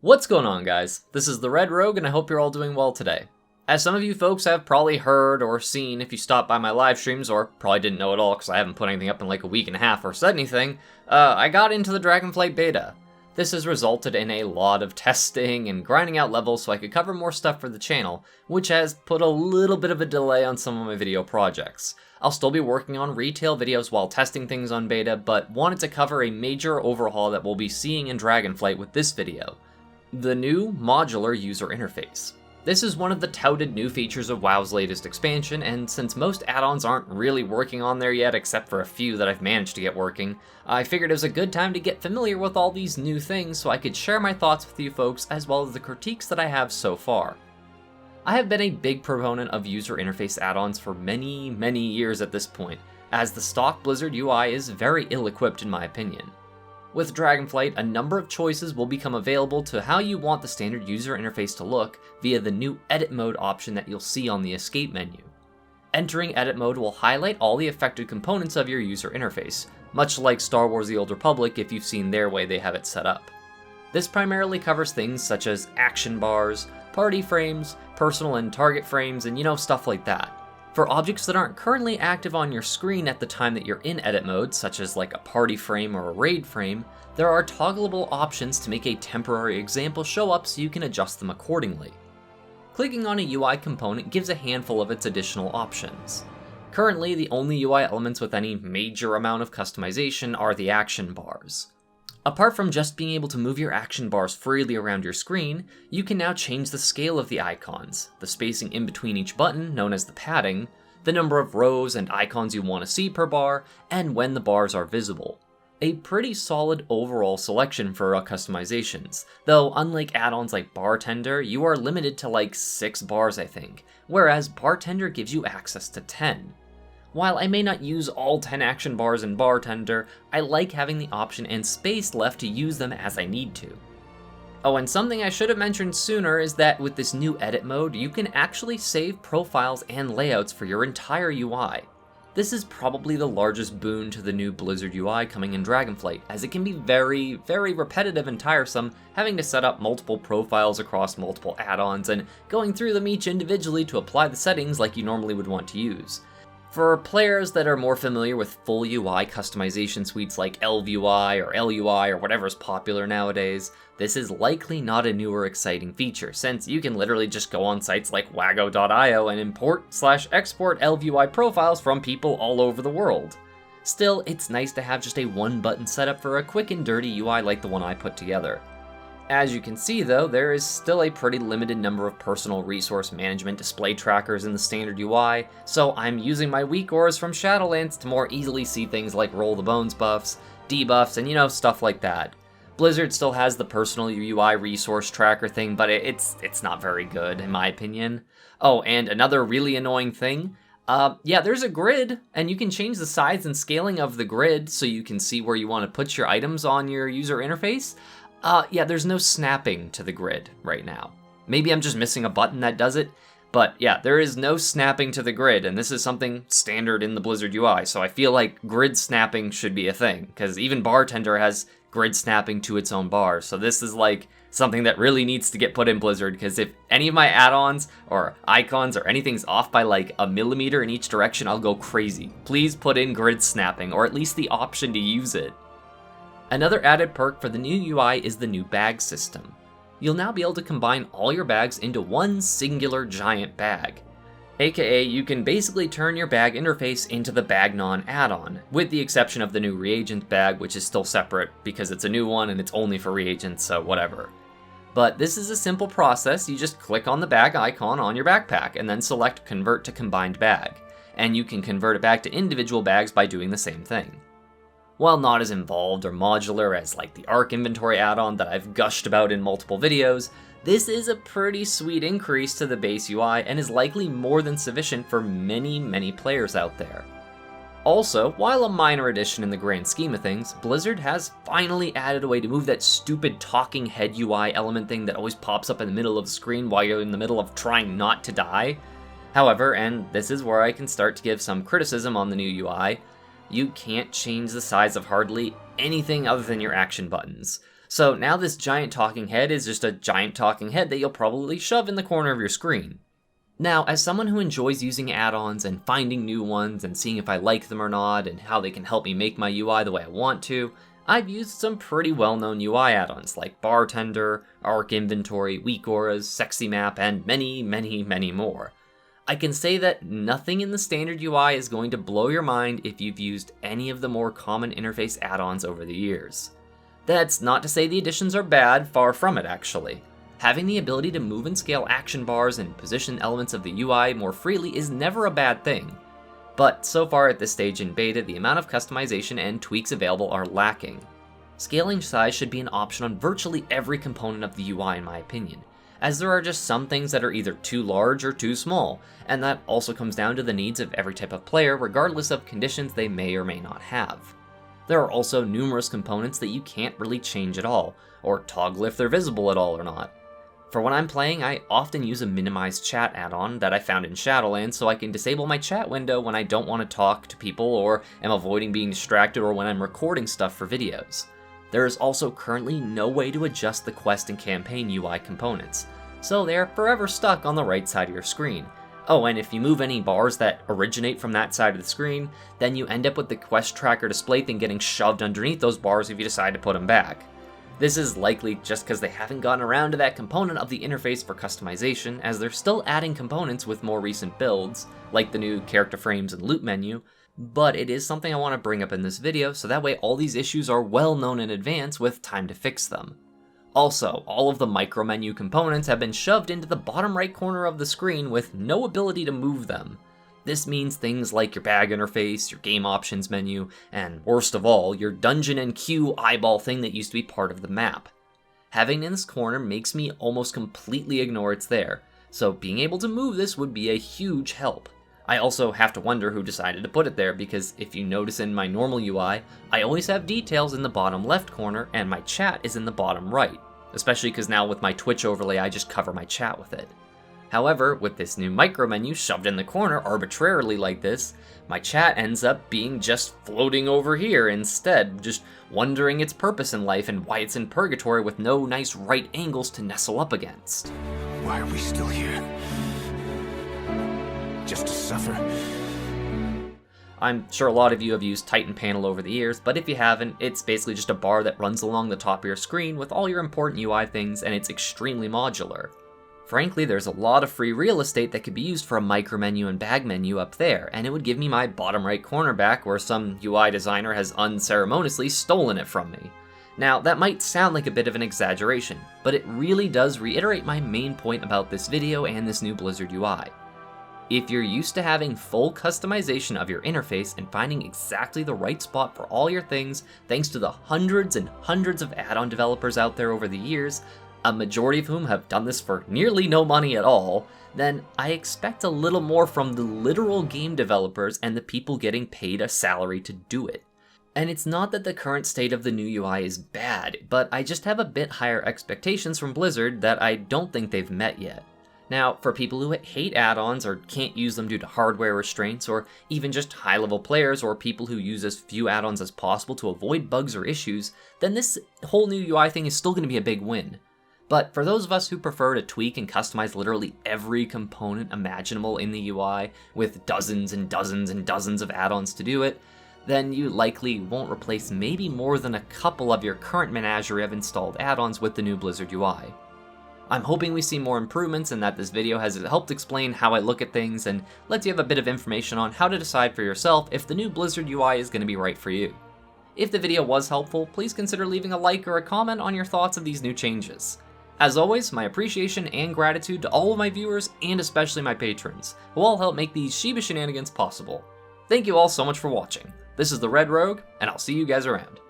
What's going on, guys? This is the Red Rogue, and I hope you're all doing well today. As some of you folks have probably heard or seen if you stopped by my live streams, or probably didn't know at all because I haven't put anything up in like a week and a half or said anything, I got into the Dragonflight beta. This has resulted in a lot of testing and grinding out levels so I could cover more stuff for the channel, which has put a little bit of a delay on some of my video projects. I'll still be working on retail videos while testing things on beta, but wanted to cover a major overhaul that we'll be seeing in Dragonflight with this video. The new modular user interface. This is one of the touted new features of WoW's latest expansion, and since most add-ons aren't really working on there yet except for a few that I've managed to get working, I figured it was a good time to get familiar with all these new things so I could share my thoughts with you folks as well as the critiques that I have so far. I have been a big proponent of user interface add-ons for many years at this point, as the stock Blizzard UI is very ill-equipped in my opinion. With Dragonflight, a number of choices will become available to how you want the standard user interface to look via the new Edit Mode option that you'll see on the Escape menu. Entering Edit Mode will highlight all the affected components of your user interface, much like Star Wars The Old Republic if you've seen their way they have it set up. This primarily covers things such as action bars, party frames, personal and target frames, and stuff like that. For objects that aren't currently active on your screen at the time that you're in edit mode, such as like a party frame or a raid frame, there are toggleable options to make a temporary example show up so you can adjust them accordingly. Clicking on a UI component gives a handful of its additional options. Currently, the only UI elements with any major amount of customization are the action bars. Apart from just being able to move your action bars freely around your screen, you can now change the scale of the icons, the spacing in between each button, known as the padding, the number of rows and icons you want to see per bar, and when the bars are visible. A pretty solid overall selection for customizations, though unlike add-ons like Bartender, you are limited to like 6 bars I think, whereas Bartender gives you access to 10. While I may not use all 10 action bars in Bartender, I like having the option and space left to use them as I need to. Oh, and something I should have mentioned sooner is that with this new edit mode, you can actually save profiles and layouts for your entire UI. This is probably the largest boon to the new Blizzard UI coming in Dragonflight, as it can be very repetitive and tiresome having to set up multiple profiles across multiple add-ons and going through them each individually to apply the settings like you normally would want to use. For players that are more familiar with full UI customization suites like LVUI or LUI or whatever's popular nowadays, this is likely not a new or exciting feature, since you can literally just go on sites like Wago.io and import/export LVUI profiles from people all over the world. Still, it's nice to have just a one-button setup for a quick and dirty UI like the one I put together. As you can see though, there is still a pretty limited number of personal resource management display trackers in the standard UI, so I'm using my weak ores from Shadowlands to more easily see things like roll the bones buffs, debuffs, and stuff like that. Blizzard still has the personal UI resource tracker thing, but it's not very good in my opinion. Oh, and another really annoying thing, there's a grid, and you can change the size and scaling of the grid so you can see where you want to put your items on your user interface. There's no snapping to the grid right now. Maybe I'm just missing a button that does it, but yeah, there is no snapping to the grid, and this is something standard in the Blizzard UI, so I feel like grid snapping should be a thing, because even Bartender has grid snapping to its own bars, so this is like something that really needs to get put in Blizzard, because if any of my add-ons or icons or anything's off by like a millimeter in each direction, I'll go crazy. Please put in grid snapping, or at least the option to use it. Another added perk for the new UI is the new bag system. You'll now be able to combine all your bags into one singular giant bag. AKA, you can basically turn your bag interface into the Bagnon add-on, with the exception of the new reagent bag, which is still separate because it's a new one and it's only for reagents, so whatever. But this is a simple process. You just click on the bag icon on your backpack and then select Convert to Combined Bag, and you can convert it back to individual bags by doing the same thing. While not as involved or modular as like the Arc Inventory add-on that I've gushed about in multiple videos, this is a pretty sweet increase to the base UI and is likely more than sufficient for many players out there. Also, while a minor addition in the grand scheme of things, Blizzard has finally added a way to move that stupid talking head UI element thing that always pops up in the middle of the screen while you're in the middle of trying not to die. However, and this is where I can start to give some criticism on the new UI, you can't change the size of hardly anything other than your action buttons. So now this giant talking head is just a giant talking head that you'll probably shove in the corner of your screen. Now, as someone who enjoys using add-ons and finding new ones and seeing if I like them or not and how they can help me make my UI the way I want to, I've used some pretty well-known UI add-ons like Bartender, Arc Inventory, Weak Auras, Sexy Map, and many, many, many more. I can say that nothing in the standard UI is going to blow your mind if you've used any of the more common interface add-ons over the years. That's not to say the additions are bad, far from it actually. Having the ability to move and scale action bars and position elements of the UI more freely is never a bad thing. But so far at this stage in beta, the amount of customization and tweaks available are lacking. Scaling size should be an option on virtually every component of the UI in my opinion, as there are just some things that are either too large or too small, and that also comes down to the needs of every type of player regardless of conditions they may or may not have. There are also numerous components that you can't really change at all, or toggle if they're visible at all or not. For when I'm playing, I often use a minimized chat add-on that I found in Shadowlands so I can disable my chat window when I don't want to talk to people or am avoiding being distracted or when I'm recording stuff for videos. There is also currently no way to adjust the quest and campaign UI components, so they are forever stuck on the right side of your screen. Oh, and if you move any bars that originate from that side of the screen, then you end up with the quest tracker display thing getting shoved underneath those bars if you decide to put them back. This is likely just because they haven't gotten around to that component of the interface for customization, as they're still adding components with more recent builds, like the new character frames and loot menu, but it is something I want to bring up in this video so that way all these issues are well known in advance with time to fix them. Also, all of the micro menu components have been shoved into the bottom right corner of the screen with no ability to move them. This means things like your bag interface, your game options menu, and worst of all, your dungeon and queue eyeball thing that used to be part of the map. Having it in this corner makes me almost completely ignore it's there, so being able to move this would be a huge help. I also have to wonder who decided to put it there because if you notice in my normal UI, I always have details in the bottom left corner and my chat is in the bottom right, especially because now with my Twitch overlay I just cover my chat with it. However, with this new micro menu shoved in the corner arbitrarily like this, my chat ends up being just floating over here instead, just wondering its purpose in life and why it's in purgatory with no nice right angles to nestle up against. Why are we still here? Just to suffer? I'm sure a lot of you have used Titan Panel over the years, but if you haven't, it's basically just a bar that runs along the top of your screen with all your important UI things, and it's extremely modular. Frankly, there's a lot of free real estate that could be used for a micro menu and bag menu up there, and it would give me my bottom right corner back where some UI designer has unceremoniously stolen it from me. Now, that might sound like a bit of an exaggeration, but it really does reiterate my main point about this video and this new Blizzard UI. If you're used to having full customization of your interface and finding exactly the right spot for all your things, thanks to the hundreds and hundreds of add-on developers out there over the years, a majority of whom have done this for nearly no money at all, then I expect a little more from the literal game developers and the people getting paid a salary to do it. And it's not that the current state of the new UI is bad, but I just have a bit higher expectations from Blizzard that I don't think they've met yet. Now, for people who hate add-ons or can't use them due to hardware restraints, or even just high-level players or people who use as few add-ons as possible to avoid bugs or issues, then this whole new UI thing is still going to be a big win. But for those of us who prefer to tweak and customize literally every component imaginable in the UI, with dozens and dozens and dozens of add-ons to do it, then you likely won't replace maybe more than a couple of your current menagerie of installed add-ons with the new Blizzard UI. I'm hoping we see more improvements and that this video has helped explain how I look at things and lets you have a bit of information on how to decide for yourself if the new Blizzard UI is going to be right for you. If the video was helpful, please consider leaving a like or a comment on your thoughts of these new changes. As always, my appreciation and gratitude to all of my viewers and especially my patrons, who all help make these Shiba Shenanigans possible. Thank you all so much for watching. This is the Red Rogue, and I'll see you guys around.